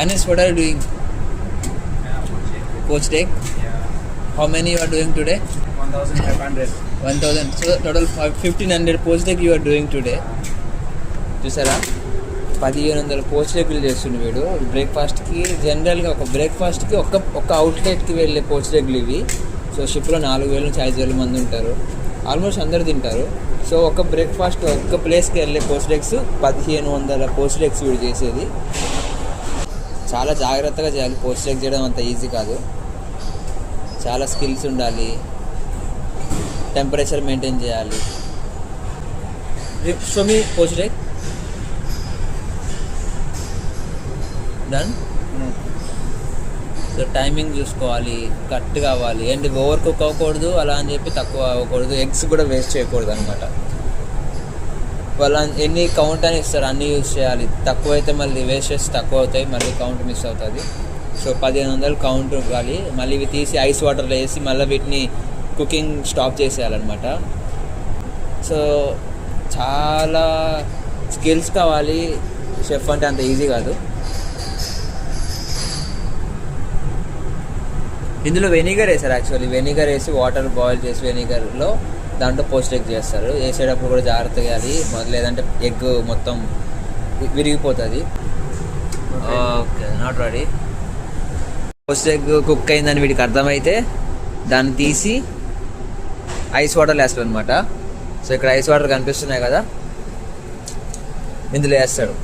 Anis, what are you doing? Poached egg. How many you are doing today? 1,500. 1000. So total 1500 poached egg you are doing today. చూసారా 1500 poached ఎగ్లు చేస్తుండే వీడు బ్రేక్ఫాస్ట్కి. జనరల్గా ఒక బ్రేక్ఫాస్ట్కి ఒక అవుట్లెట్కి వెళ్ళే పోచ్డ్ ఎగ్లు ఇవి. సో షిప్లో 4000 నుంచి 5000 మంది ఉంటారు, ఆల్మోస్ట్ అందరు తింటారు. సో ఒక బ్రేక్ఫాస్ట్ ఒక ప్లేస్కి వెళ్ళే పోచ్డ్ ఎగ్స్ 1500 పోచ్డ్ ఎగ్స్ వీడు చేసేది. చాలా జాగ్రత్తగా చేయాలి. పోచ్డ్ ఎగ్ చేయడం అంత ఈజీ కాదు, చాలా స్కిల్స్ ఉండాలి, టెంపరేచర్ మెయింటైన్ చేయాలి. Show me poached egg. Done. So timing చూసుకోవాలి, కరెక్ట్ కావాలి, అండ్ ఓవర్ కుక్ అవ్వకూడదు, అలా అని చెప్పి తక్కువ అవ్వకూడదు. ఎగ్స్ కూడా వేస్ట్ చేయకూడదు అనమాట. వాళ్ళు ఎన్ని కౌంట్ అని ఇస్తారు అన్నీ యూజ్ చేయాలి. తక్కువ అయితే మళ్ళీ వేస్ట్ చేసి తక్కువ అవుతాయి, మళ్ళీ కౌంట్ మిస్ అవుతుంది. సో 1500 కౌంట్ ఇవ్వాలి. మళ్ళీ ఇవి తీసి ఐస్ వాటర్లో వేసి మళ్ళీ వీటిని కుకింగ్ స్టాప్ చేసేయాలన్నమాట. సో చాలా స్కిల్స్ కావాలి. షెఫ్ అంటే అంత ఈజీ కాదు. ఇందులో వెనిగర్ వేస్తారు. యాక్చువల్లీ వెనిగర్ వేసి వాటర్ బాయిల్ చేసి వెనిగర్లో దాంట్లో పోస్ట్ ఎగ్ చేస్తారు. వేసేటప్పుడు కూడా జాగ్రత్త చేయాలి, లేదంటే ఎగ్ మొత్తం విరిగిపోతుంది. Okay, not ready. Post egg cook అయిందని వీడికి అర్థమైతే దాన్ని తీసి ఐస్ వాటర్ వేస్తాడు అనమాట. సో ఇక్కడ ఐస్ వాటర్ కనిపిస్తున్నాయి కదా, ఇందులో వేస్తాడు.